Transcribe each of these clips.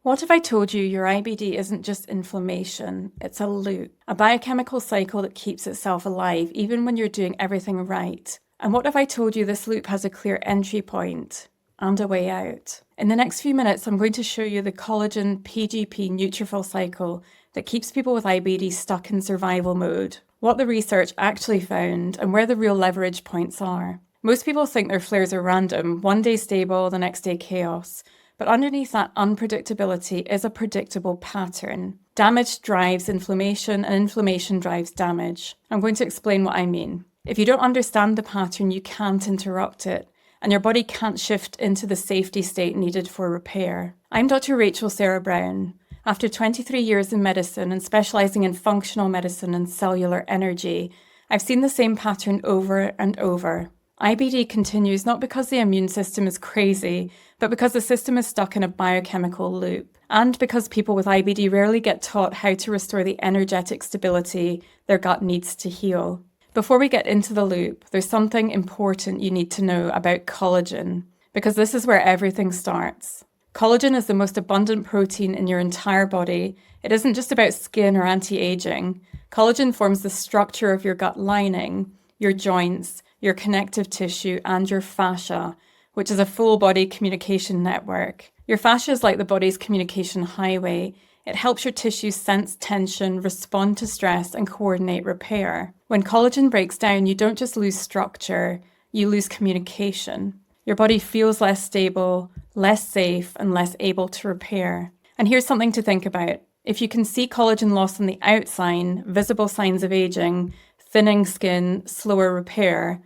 What if I told you your IBD isn't just inflammation, it's a loop, a biochemical cycle that keeps itself alive even when you're doing everything right? And what if I told you this loop has a clear entry point and a way out? In the next few minutes, I'm going to show you the collagen PGP neutrophil cycle that keeps people with IBD stuck in survival mode, what the research actually found, and where the real leverage points are. Most people think their flares are random, one day stable, the next day chaos. But underneath that unpredictability is a predictable pattern. Damage drives inflammation, and inflammation drives damage. I'm going to explain what I mean. If you don't understand the pattern, you can't interrupt it, and your body can't shift into the safety state needed for repair. I'm Dr. Rachel Sarah Brown. After 23 years in medicine and specializing in functional medicine and cellular energy, I've seen the same pattern over and over. IBD continues not because the immune system is crazy, but because the system is stuck in a biochemical loop, and because people with IBD rarely get taught how to restore the energetic stability their gut needs to heal. Before we get into the loop, there's something important you need to know about collagen, because this is where everything starts. Collagen is the most abundant protein in your entire body. It isn't just about skin or anti-aging. Collagen forms the structure of your gut lining, your joints, your connective tissue, and your fascia, which is a full-body communication network. Your fascia is like the body's communication highway. It helps your tissues sense tension, respond to stress, and coordinate repair. When collagen breaks down, you don't just lose structure, you lose communication. Your body feels less stable, less safe, and less able to repair. And here's something to think about. If you can see collagen loss on the outside, visible signs of aging, thinning skin, slower repair,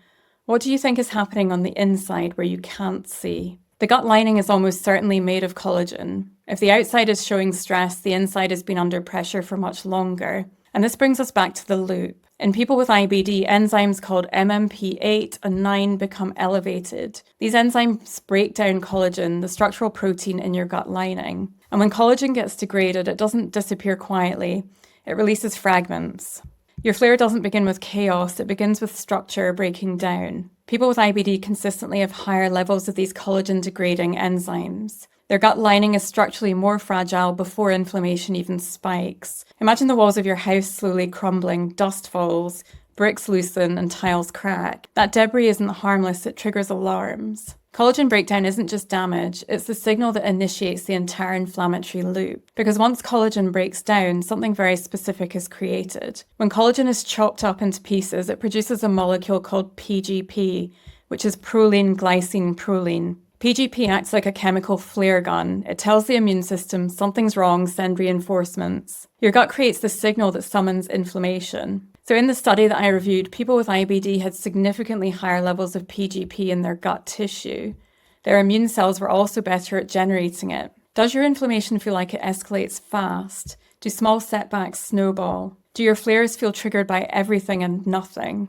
what do you think is happening on the inside where you can't see? The gut lining is almost certainly made of collagen. If the outside is showing stress, the inside has been under pressure for much longer. And this brings us back to the loop. In people with IBD, enzymes called MMP8 and 9 become elevated. These enzymes break down collagen, the structural protein in your gut lining. And when collagen gets degraded, it doesn't disappear quietly. It releases fragments. Your flare doesn't begin with chaos, it begins with structure breaking down. People with IBD consistently have higher levels of these collagen-degrading enzymes. Their gut lining is structurally more fragile before inflammation even spikes. Imagine the walls of your house slowly crumbling, dust falls, bricks loosen, and tiles crack. That debris isn't harmless, it triggers alarms. Collagen breakdown isn't just damage, it's the signal that initiates the entire inflammatory loop. Because once collagen breaks down, something very specific is created. When collagen is chopped up into pieces, it produces a molecule called PGP, which is proline, glycine, proline. PGP acts like a chemical flare gun. It tells the immune system something's wrong, send reinforcements. Your gut creates the signal that summons inflammation. So in the study that I reviewed, people with IBD had significantly higher levels of PGP in their gut tissue. Their immune cells were also better at generating it. Does your inflammation feel like it escalates fast? Do small setbacks snowball? Do your flares feel triggered by everything and nothing,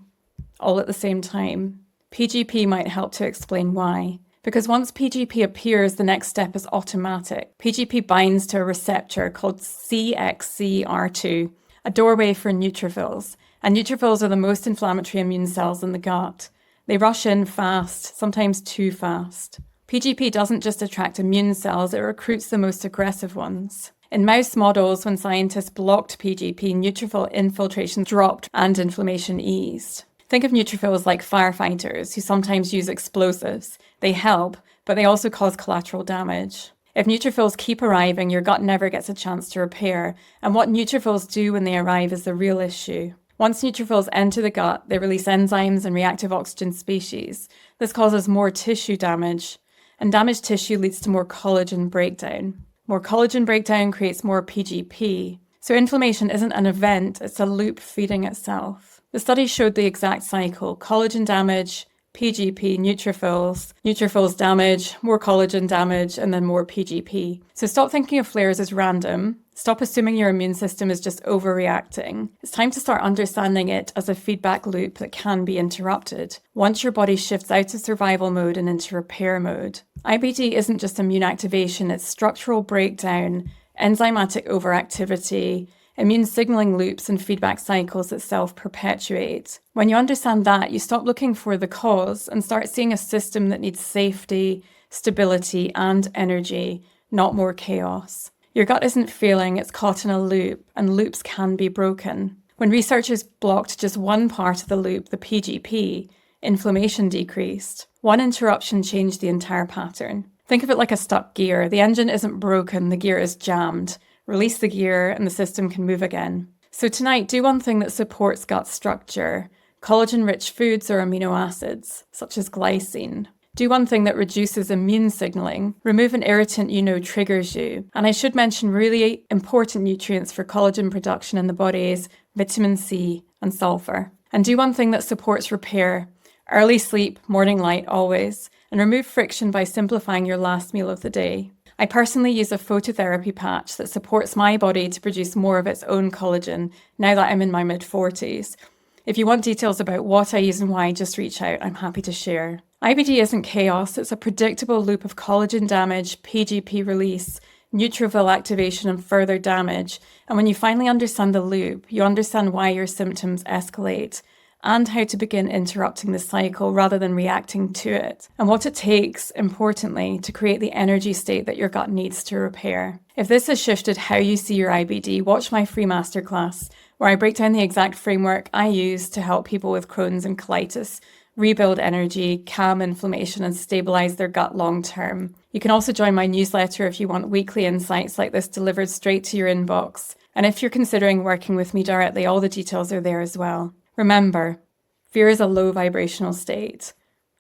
all at the same time? PGP might help to explain why. Because once PGP appears, the next step is automatic. PGP binds to a receptor called CXCR2, a doorway for neutrophils. And neutrophils are the most inflammatory immune cells in the gut. They rush in fast, sometimes too fast. PGP doesn't just attract immune cells, it recruits the most aggressive ones. In mouse models, when scientists blocked PGP, neutrophil infiltration dropped and inflammation eased. Think of neutrophils like firefighters who sometimes use explosives. They help, but they also cause collateral damage. If neutrophils keep arriving, your gut never gets a chance to repair, and what neutrophils do when they arrive is the real issue. Once neutrophils enter the gut, they release enzymes and reactive oxygen species. This causes more tissue damage, and damaged tissue leads to more collagen breakdown. More collagen breakdown creates more PGP. So inflammation isn't an event, it's a loop feeding itself. The study showed the exact cycle: collagen damage, PGP, neutrophils damage, more collagen damage, and then more PGP. So stop thinking of flares as random. Stop assuming your immune system is just overreacting. It's time to start understanding it as a feedback loop that can be interrupted once your body shifts out of survival mode and into repair mode. IBD isn't just immune activation, it's structural breakdown, enzymatic overactivity, immune signaling loops and feedback cycles that self-perpetuate. When you understand that, you stop looking for the cause and start seeing a system that needs safety, stability, and energy, not more chaos. Your gut isn't failing, it's caught in a loop, and loops can be broken. When researchers blocked just one part of the loop, the PGP, inflammation decreased. One interruption changed the entire pattern. Think of it like a stuck gear. The engine isn't broken, the gear is jammed. Release the gear and the system can move again. So tonight, do one thing that supports gut structure. Collagen-rich foods or amino acids, such as glycine. Do one thing that reduces immune signaling. Remove an irritant you know triggers you. And I should mention really important nutrients for collagen production in the body is vitamin C and sulfur. And do one thing that supports repair. Early sleep, morning light always. And remove friction by simplifying your last meal of the day. I personally use a phototherapy patch that supports my body to produce more of its own collagen now that I'm in my mid-40s. If you want details about what I use and why, just reach out. I'm happy to share. IBD isn't chaos. It's a predictable loop of collagen damage, PGP release, neutrophil activation, and further damage. And when you finally understand the loop, you understand why your symptoms escalate and how to begin interrupting the cycle rather than reacting to it. And what it takes, importantly, to create the energy state that your gut needs to repair. If this has shifted how you see your IBD, watch my free masterclass, where I break down the exact framework I use to help people with Crohn's and colitis rebuild energy, calm inflammation, and stabilize their gut long term. You can also join my newsletter if you want weekly insights like this delivered straight to your inbox. And if you're considering working with me directly, all the details are there as well. Remember, fear is a low vibrational state,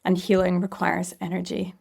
and healing requires energy.